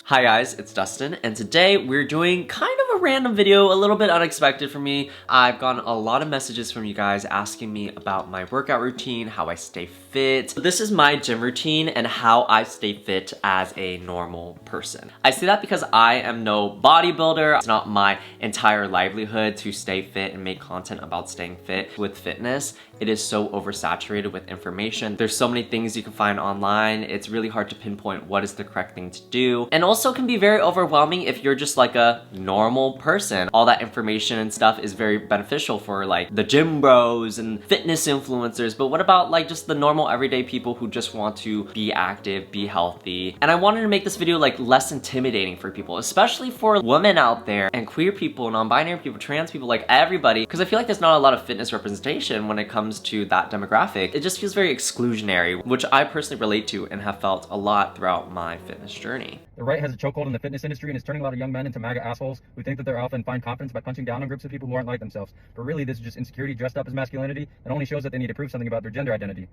Hi guys, it's Dustin, and today we're doing kind of a random video, a little bit unexpected for me. I've gotten a lot of messages from you guys asking me about my workout routine, how I stay fit. This is my gym routine and how I stay fit as a normal person. I say that because I am no bodybuilder. It's not my entire livelihood to stay fit and make content about staying fit. With fitness, it is so oversaturated with information. There's so many things you can find online. It's really hard to pinpoint what is the correct thing to do. And also can be very overwhelming if you're just like a normal person. All that information and stuff is very beneficial for like the gym bros and fitness influencers, but what about like just the normal everyday people who just want to be active, be healthy? And I wanted to make this video like less intimidating for people, especially for women out there and queer people, non-binary people, trans people, like everybody, because I feel like there's not a lot of fitness representation when it comes to that demographic. It just feels very exclusionary, which I personally relate to and have felt a lot throughout my fitness journey. The right has a chokehold in the fitness industry and is turning a lot of young men into MAGA assholes who think that they're alpha and find confidence by punching down on groups of people who aren't like themselves. But really, this is just insecurity dressed up as masculinity and only shows that they need to prove something about their gender identity.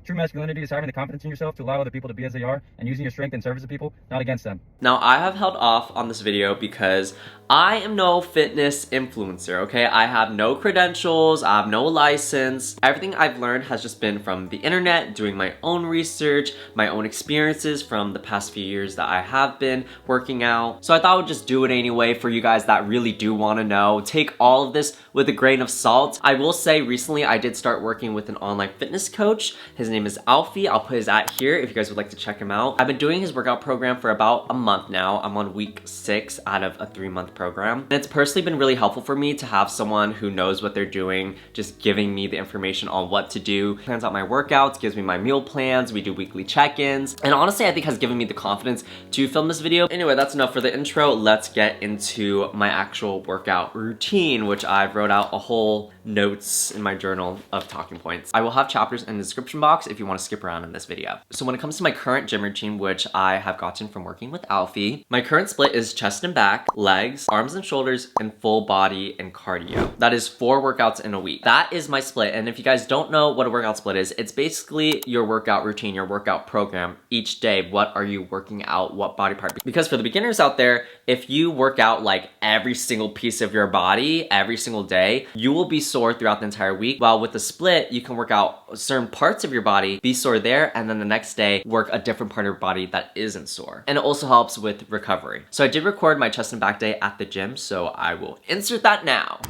True masculinity is having the confidence in yourself to allow other people to be as they are and using your strength in service of people, not against them. Now, I have held off on this video because I am no fitness influencer, okay? I have no credentials, I have no license. Everything I've learned has just been from the internet, doing my own research, my own experiences from the past few years that I have been working out. So I thought I would just do it anyway for you guys that really do want to know. Take all of this with a grain of salt. I will say recently I did start working with an online fitness coach. His name is Alfie. I'll put his @ here if you guys would like to check him out. I've been doing his workout program for about a month now. I'm on week 6 out of a 3-month program. And it's personally been really helpful for me to have someone who knows what they're doing, just giving me the information on what to do, plans out my workouts, gives me my meal plans, we do weekly check-ins, and honestly I think has given me the confidence to film this video. Anyway, that's enough for the intro. Let's get into my actual workout routine, which I've wrote out a whole notes in my journal of talking points. I will have chapters in the description box if you want to skip around in this video. So when it comes to my current gym routine, which I have gotten from working with Alfie, my current split is chest and back, legs, arms and shoulders, and full body and cardio. That is 4 workouts in a week. That is my split. And if you guys don't know what a workout split is, it's basically your workout routine, your workout program each day. What are you working out? What body part? Because for the beginners out there, if you work out like every single piece of your body every single day, you will be sore throughout the entire week. While with the split, you can work out certain parts of your body, be sore there, and then the next day work a different part of your body that isn't sore. And it also helps with recovery. So I did record my chest and back day at the gym, so I will insert that now.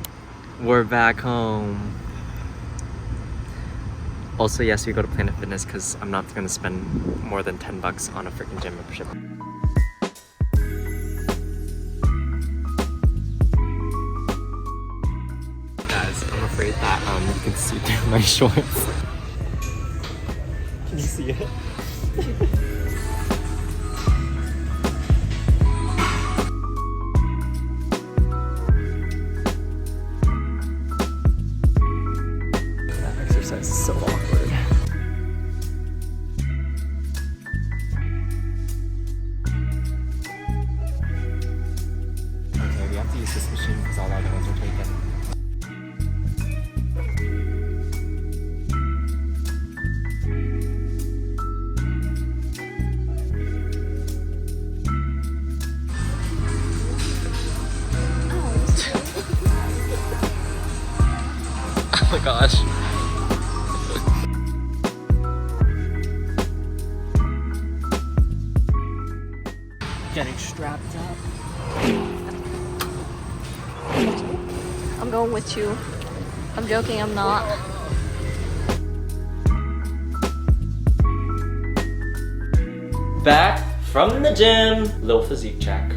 We're back home. Also, yes, we go to Planet Fitness because I'm not gonna spend more than 10 bucks on a freaking gym membership. Guys, I'm afraid that you can see through my shorts. Can you see it? That exercise is so awkward. Okay, we have to use this machine because all our other ones are taken. Oh my gosh. Getting strapped up. I'm going with you. I'm joking, I'm not. Back from the gym. Little physique check.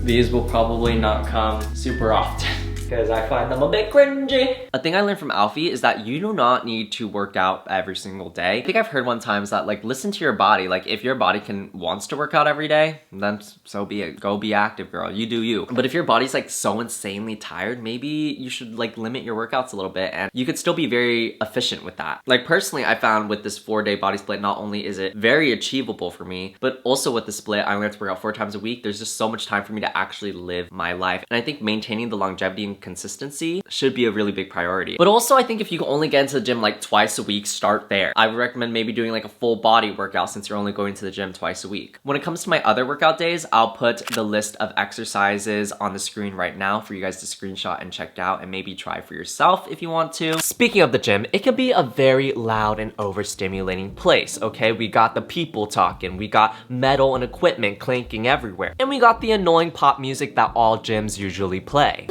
These will probably not come super often because I find them a bit cringy. A thing I learned from Alfie is that you do not need to work out every single day. I think I've heard one time that like listen to your body. Like if your body wants to work out every day, then so be it. Go be active, girl. You do you. But if your body's like so insanely tired, maybe you should like limit your workouts a little bit and you could still be very efficient with that. Like personally, I found with this 4-day body split, not only is it very achievable for me, but also with the split, I only have to work out 4 times a week. There's just so much time for me to actually live my life. And I think maintaining the longevity and consistency should be a really big priority. But also I think if you can only get into the gym like twice a week, start there. I would recommend maybe doing like a full body workout since you're only going to the gym twice a week. When it comes to my other workout days, I'll put the list of exercises on the screen right now for you guys to screenshot and check out and maybe try for yourself if you want to. Speaking of the gym, it can be a very loud and overstimulating place, okay? We got the people talking, we got metal and equipment clanking everywhere, and we got the annoying pop music that all gyms usually play.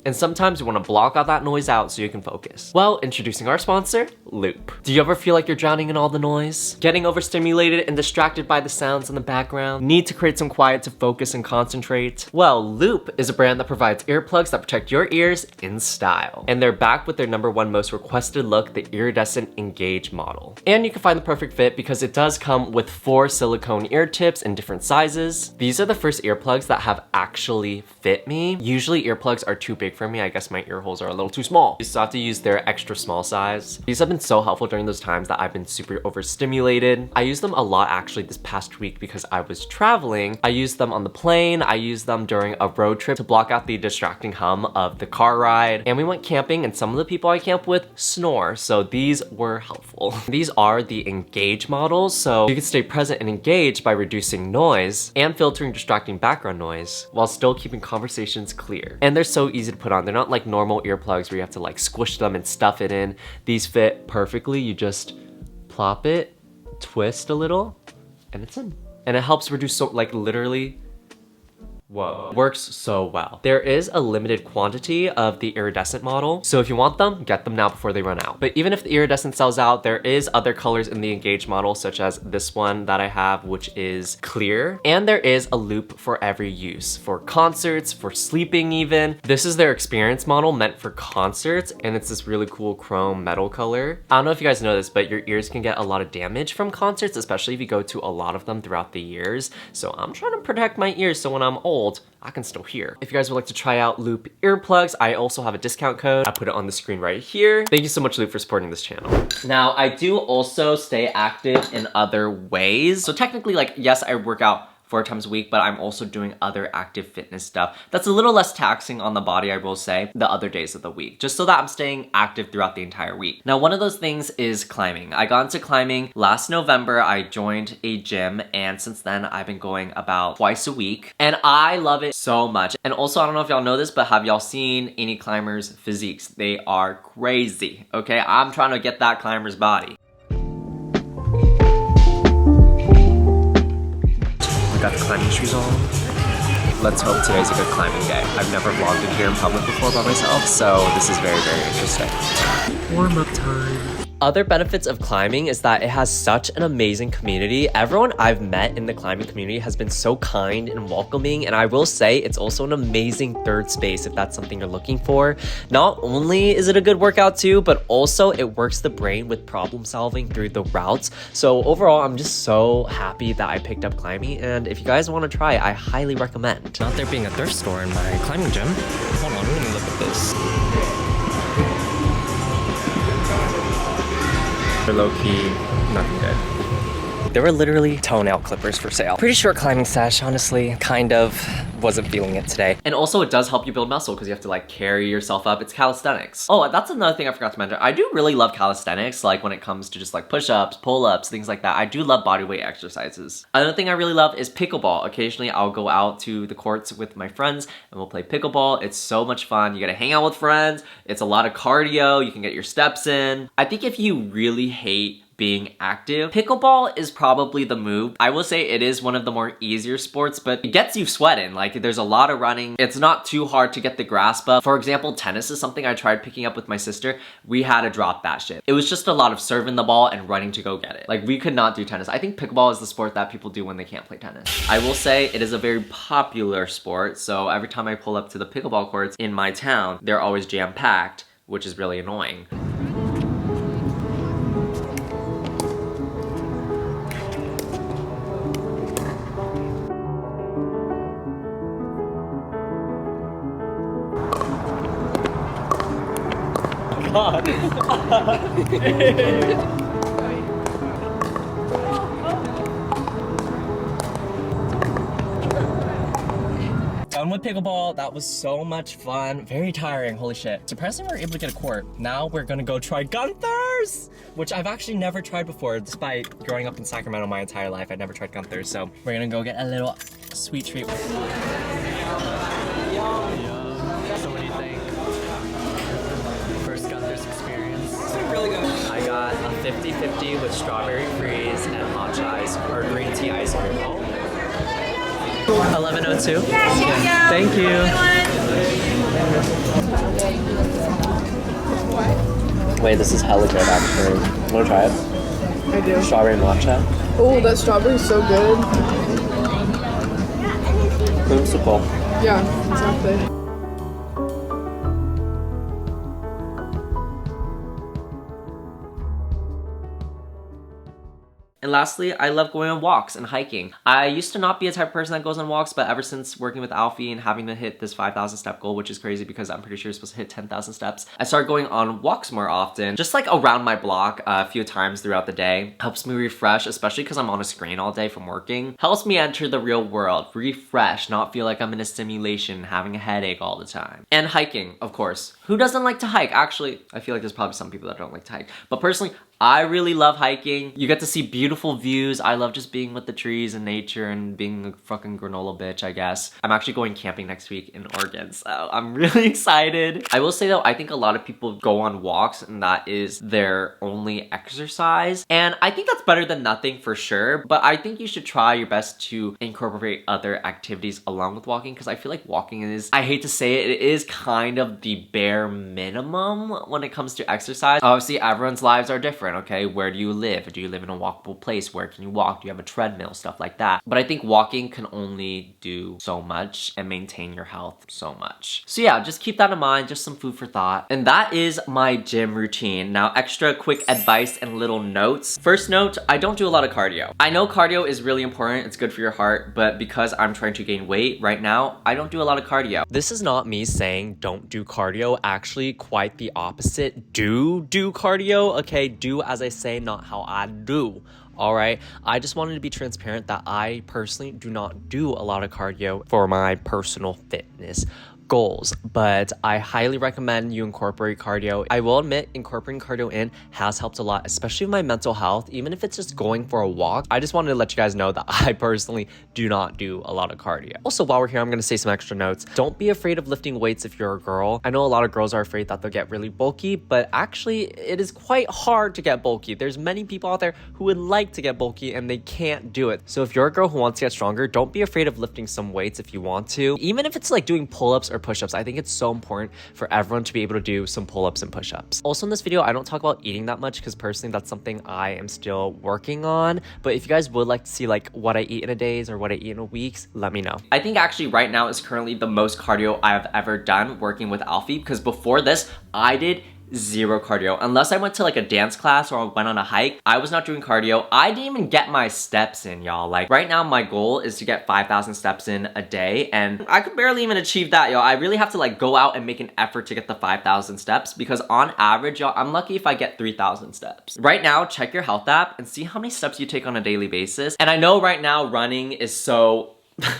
And sometimes you want to block all that noise out so you can focus. Well, introducing our sponsor, Loop. Do you ever feel like you're drowning in all the noise? Getting overstimulated and distracted by the sounds in the background? Need to create some quiet to focus and concentrate? Well, Loop is a brand that provides earplugs that protect your ears in style. And they're back with their #1 most requested look, the iridescent Engage model. And you can find the perfect fit because it does come with 4 silicone ear tips in different sizes. These are the first earplugs that have actually fit me. Usually earplugs are too big for me. I guess my ear holes are a little too small. You still have to use their extra small size. These have been so helpful during those times that I've been super overstimulated. I use them a lot actually this past week because I was traveling. I used them on the plane. I used them during a road trip to block out the distracting hum of the car ride. And we went camping and some of the people I camp with snore, so these were helpful. These are the Engage models, so you can stay present and engaged by reducing noise and filtering distracting background noise while still keeping conversations clear. And they're so easy to put on. They're not like normal earplugs where you have to like squish them and stuff it in. These fit perfectly. You just plop it, twist a little, and it's in. And it helps reduce so like literally, whoa, works so well. There is a limited quantity of the iridescent model, so if you want them, get them now before they run out. But even if the iridescent sells out, there is other colors in the Engage model, such as this one that I have, which is clear. And there is a loop for every use, for concerts, for sleeping even. This is their Experience model meant for concerts, and it's this really cool chrome metal color. I don't know if you guys know this, but your ears can get a lot of damage from concerts, especially if you go to a lot of them throughout the years. So I'm trying to protect my ears so when I'm old, I can still hear. If you guys would like to try out Loop earplugs, I also have a discount code. I put it on the screen right here. Thank you so much, Loop, for supporting this channel. Now, I do also stay active in other ways. So technically, like, yes, I work out 4 times a week, but I'm also doing other active fitness stuff that's a little less taxing on the body, I will say, the other days of the week, just so that I'm staying active throughout the entire week. Now, one of those things is climbing. I got into climbing last November. I joined a gym, and since then I've been going about twice a week, and I love it so much. And also, I don't know if y'all know this, but have y'all seen any climbers' physiques? They are crazy, okay? I'm trying to get that climber's body. Got the climbing shoes on. Let's hope today's a good climbing day. I've never vlogged in here in public before by myself, so this is very, very interesting. Warm-up time. Other benefits of climbing is that it has such an amazing community. Everyone I've met in the climbing community has been so kind and welcoming, and I will say it's also an amazing third space if that's something you're looking for. Not only is it a good workout too, but also it works the brain with problem solving through the routes. So overall, I'm just so happy that I picked up climbing, and if you guys want to try it, I highly recommend. Not there being a thrift store in my climbing gym. Hold on, let me look at this. Low-key, nothing good. There were literally toenail clippers for sale. Pretty short climbing sesh, honestly. Kind of wasn't feeling it today. And also it does help you build muscle because you have to like carry yourself up. It's calisthenics. Oh, that's another thing I forgot to mention. I do really love calisthenics, like when it comes to just like push-ups, pull-ups, things like that. I do love bodyweight exercises. Another thing I really love is pickleball. Occasionally I'll go out to the courts with my friends and we'll play pickleball. It's so much fun. You get to hang out with friends. It's a lot of cardio. You can get your steps in. I think if you really hate being active, pickleball is probably the move. I will say it is one of the more easier sports, but it gets you sweating. Like there's a lot of running. It's not too hard to get the grasp of. For example, tennis is something I tried picking up with my sister. We had to drop that shit. It was just a lot of serving the ball and running to go get it. Like we could not do tennis. I think pickleball is the sport that people do when they can't play tennis. I will say it is a very popular sport. So every time I pull up to the pickleball courts in my town, they're always jam-packed, which is really annoying. God. done with pickleball. That was so much fun. Very tiring, holy shit. Surprisingly, we were able to get a court. Now we're gonna go try Gunther's, which I've actually never tried before. Despite growing up in Sacramento my entire life, I'd never tried Gunther's. So we're gonna go get a little sweet treat. So what do you think? First Gunther's experience? It's really good. I got a 50-50 with strawberry freeze and matcha ice, or green tea ice cream. 1102? Yes, Thank you. Wait, this is hella good actually. Wanna try it? I do. Strawberry matcha. Oh, that strawberry's so good. Creamsicle. Yeah, exactly. And lastly, I love going on walks and hiking. I used to not be a type of person that goes on walks, but ever since working with Alfie and having to hit this 5,000 step goal, which is crazy because I'm pretty sure you're supposed to hit 10,000 steps, I started going on walks more often, just like around my block a few times throughout the day. Helps me refresh, especially because I'm on a screen all day from working. Helps me enter the real world, refresh, not feel like I'm in a simulation, having a headache all the time. And hiking, of course. Who doesn't like to hike? Actually, I feel like there's probably some people that don't like to hike, but personally, I really love hiking. You get to see beautiful views. I love just being with the trees and nature and being a fucking granola bitch, I guess. I'm actually going camping next week in Oregon, so I'm really excited. I will say though, I think a lot of people go on walks and that is their only exercise. And I think that's better than nothing for sure, but I think you should try your best to incorporate other activities along with walking because I feel like walking is, I hate to say it, it is kind of the bare minimum when it comes to exercise. Obviously, everyone's lives are different. Okay, where do you live? Do you live in a walkable place? Where can you walk? Do you have a treadmill? Stuff like that. But I think walking can only do so much and maintain your health so much. So yeah, just keep that in mind, just some food for thought. And that is my gym routine. Now, extra quick advice and little notes. First note, I don't do a lot of cardio. I know cardio is really important, it's good for your heart, but because I'm trying to gain weight right now, I don't do a lot of cardio. This is not me saying don't do cardio, actually quite the opposite. Do cardio, okay? Do as I say, not how I do. All right, I just wanted to be transparent that I personally do not do a lot of cardio for my personal fitness goals, but I highly recommend you incorporate cardio. I will admit incorporating cardio in has helped a lot, especially with my mental health, even if it's just going for a walk. I just wanted to let you guys know that I personally do not do a lot of cardio. Also, while we're here, I'm gonna say some extra notes. Don't be afraid of lifting weights if you're a girl. I know a lot of girls are afraid that they'll get really bulky, but actually it is quite hard to get bulky. There's many people out there who would like to get bulky and they can't do it. So if you're a girl who wants to get stronger, don't be afraid of lifting some weights if you want to. Even if it's like doing pull-ups or push-ups, I think it's so important for everyone to be able to do some pull-ups and push-ups. Also in this video, I don't talk about eating that much because personally that's something I am still working on. But if you guys would like to see like what I eat in a days or what I eat in a weeks, let me know. I think actually right now is currently the most cardio I've ever done working with Alfie because before this, I did zero cardio. Unless I went to like a dance class or went on a hike, I was not doing cardio. I didn't even get my steps in, y'all. Like right now, my goal is to get 5,000 steps in a day and I could barely even achieve that, y'all. I really have to like go out and make an effort to get the 5,000 steps because on average, y'all, I'm lucky if I get 3,000 steps. Right now, check your health app and see how many steps you take on a daily basis. And I know right now running is so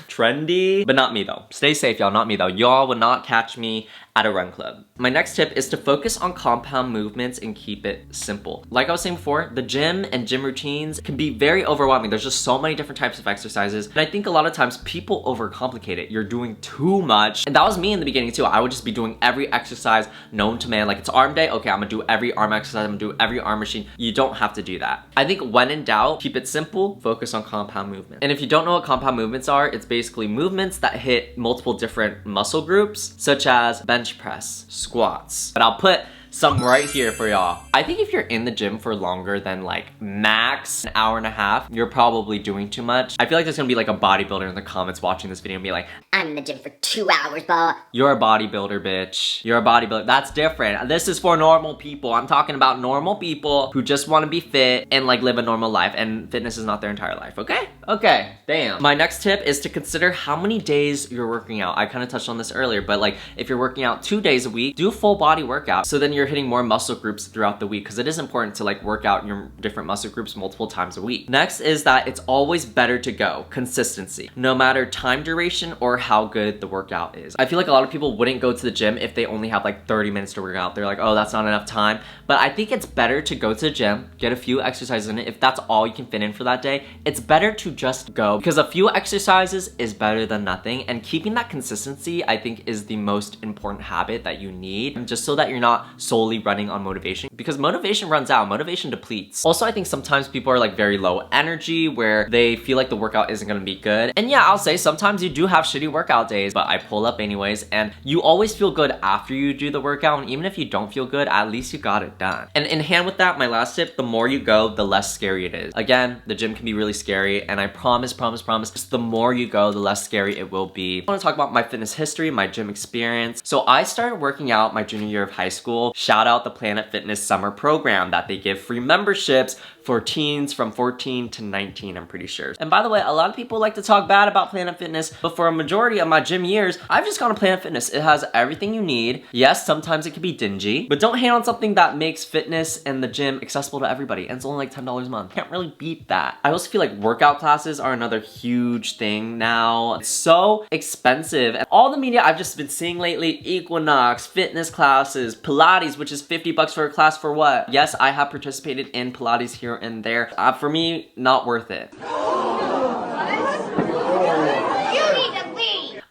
trendy, but not me though. Stay safe, y'all, not me though. Y'all would not catch me at a run club. My next tip is to focus on compound movements and keep it simple. Like I was saying before, the gym and gym routines can be very overwhelming. There's just so many different types of exercises. And I think a lot of times people overcomplicate it. You're doing too much. And that was me in the beginning too. I would just be doing every exercise known to man. Like it's arm day, okay, I'm gonna do every arm exercise, I'm gonna do every arm machine. You don't have to do that. I think when in doubt, keep it simple, focus on compound movement. And if you don't know what compound movements are, it's basically movements that hit multiple different muscle groups, such as bench press, squats. But I'll put some right here for y'all. I think if you're in the gym for longer than like max an hour and a half, you're probably doing too much. I feel like there's gonna be like a bodybuilder in the comments watching this video and be like, I'm in the gym for 2 hours, bro. You're a bodybuilder, bitch. You're a bodybuilder. That's different. This is for normal people. I'm talking about normal people who just want to be fit and like live a normal life, and fitness is not their entire life, okay? Okay, damn. My next tip is to consider how many days you're working out. I kind of touched on this earlier, but like if you're working out 2 days a week, do a full body workout. So then you're hitting more muscle groups throughout the week, because it is important to like work out your different muscle groups multiple times a week. Next is that it's always better to go. Consistency. No matter time duration or how good the workout is. I feel like a lot of people wouldn't go to the gym if they only have like 30 minutes to work out. They're like, oh, that's not enough time. But I think it's better to go to the gym, get a few exercises in it. If that's all you can fit in for that day, it's better to just go, because a few exercises is better than nothing. And keeping that consistency, I think, is the most important habit that you need, just so that you're not solely running on motivation, because motivation runs out, motivation depletes. Also, I think sometimes people are like very low energy, where they feel like the workout isn't gonna be good. And yeah, I'll say sometimes you do have shitty workout days, but I pull up anyways, and you always feel good after you do the workout. And even if you don't feel good, at least you got it done. And in hand with that, my last tip, the more you go, the less scary it is. Again, the gym can be really scary, and I promise, just the more you go, the less scary it will be. I want to talk about my fitness history, my gym experience. So I started working out my junior year of high school. Shout out the Planet Fitness summer program that they give free memberships for teens from 14 to 19, I'm pretty sure. And by the way, a lot of people like to talk bad about Planet Fitness, but for a majority of my gym years, I've just gone to Planet Fitness. It has everything you need. Yes, sometimes it can be dingy, but don't hate on something that makes fitness and the gym accessible to everybody, and it's only like $10 a month. Can't really beat that. I also feel like workout classes are another huge thing now. It's so expensive, and all the media I've just been seeing lately, Equinox, fitness classes, Pilates, which is $50 for a class for what? Yes, I have participated in Pilates here and there. For me, not worth it.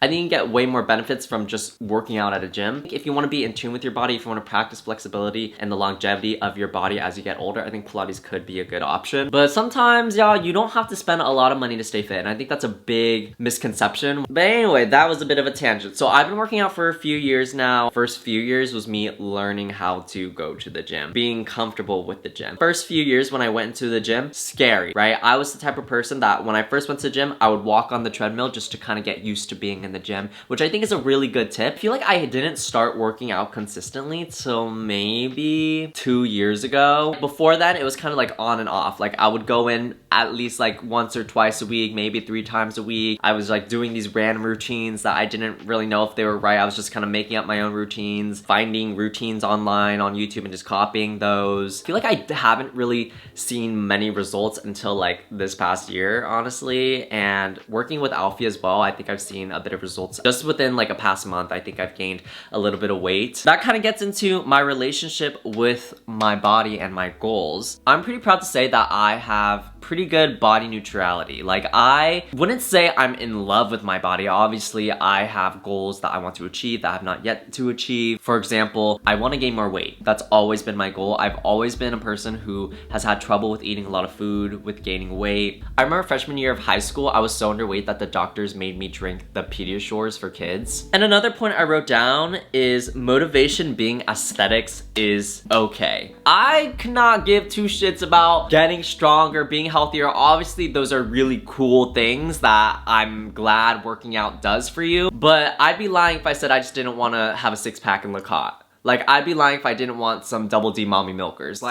I think you get way more benefits from just working out at a gym. If you want to be in tune with your body, if you want to practice flexibility and the longevity of your body as you get older, I think Pilates could be a good option. But sometimes, y'all, you don't have to spend a lot of money to stay fit, and I think that's a big misconception. But anyway, that was a bit of a tangent. So I've been working out for a few years now. First few years was me learning how to go to the gym, being comfortable with the gym. First few years when I went into the gym, scary, right? I was the type of person that when I first went to the gym, I would walk on the treadmill just to kind of get used to being in the gym, which I think is a really good tip. I feel like I didn't start working out consistently till maybe 2 years ago. Before that, it was kind of like on and off. Like I would go in at least like once or twice a week, maybe 3 times a week. I was like doing these random routines that I didn't really know if they were right. I was just kind of making up my own routines, finding routines online on YouTube and just copying those. I feel like I haven't really seen many results until like this past year, honestly. And working with Alfie as well, I think I've seen a bit of results. Just within like a past month, I think I've gained a little bit of weight. That kind of gets into my relationship with my body and my goals. I'm pretty proud to say that I have pretty good body neutrality. Like I wouldn't say I'm in love with my body. Obviously, I have goals that I want to achieve that I have not yet to achieve. For example, I want to gain more weight. That's always been my goal. I've always been a person who has had trouble with eating a lot of food, with gaining weight. I remember freshman year of high school, I was so underweight that the doctors made me drink the Pediasures for kids. And another point I wrote down is motivation being aesthetics is okay. I cannot give two shits about getting stronger, being healthier. Obviously, those are really cool things that I'm glad working out does for you, but I'd be lying if I said I just didn't want to have a six-pack and look hot. Like, I'd be lying if I didn't want some double D mommy milkers.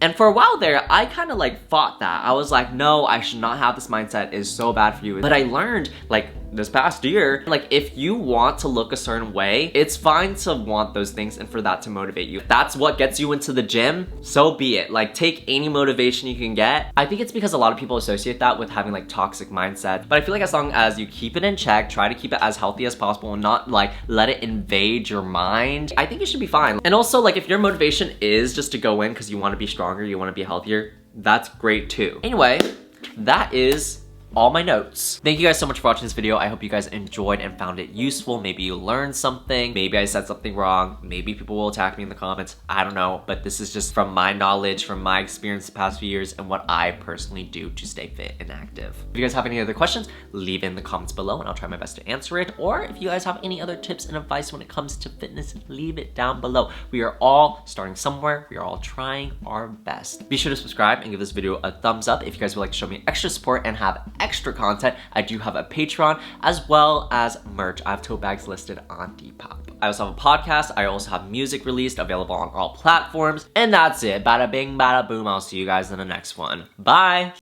And for a while there, I kind of like fought that. I was like, no, I should not have this mindset. It's so bad for you. But I learned like this past year, like if you want to look a certain way, it's fine to want those things and for that to motivate you. If that's what gets you into the gym, so be it. Like take any motivation you can get. I think it's because a lot of people associate that with having like toxic mindset. But I feel like as long as you keep it in check, try to keep it as healthy as possible and not like let it invade your mind, I think you should be fine. And also like if your motivation is just to go in because you want to be stronger, you want to be healthier, that's great too. Anyway, that is all my notes. Thank you guys so much for watching this video. I hope you guys enjoyed and found it useful. Maybe you learned something. Maybe I said something wrong. Maybe people will attack me in the comments. I don't know, but this is just from my knowledge, from my experience the past few years and what I personally do to stay fit and active. If you guys have any other questions, leave it in the comments below and I'll try my best to answer it. Or if you guys have any other tips and advice when it comes to fitness, leave it down below. We are all starting somewhere. We are all trying our best. Be sure to subscribe and give this video a thumbs up if you guys would like to show me extra support and have extra content. I do have a Patreon as well as merch. I have tote bags listed on Depop. I also have a podcast. I also have music released, available on all platforms. And that's it. Bada bing, bada boom. I'll see you guys in the next one. Bye.